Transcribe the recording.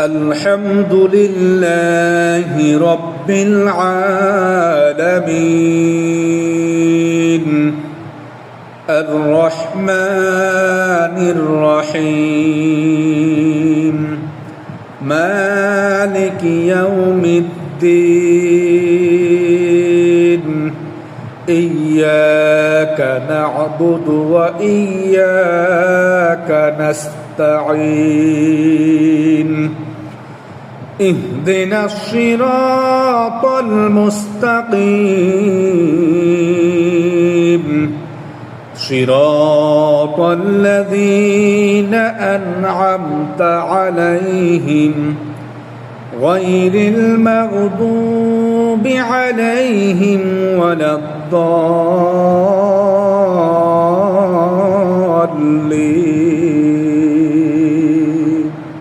الحمد لله رب العالمين الرحمن الرحيم مالك يوم الدين إياك نعبد وإياك نستعين اهدنا الصراط المستقيم صراط الذين أنعمت عليهم غير المغضوب عليهم ولا الضالين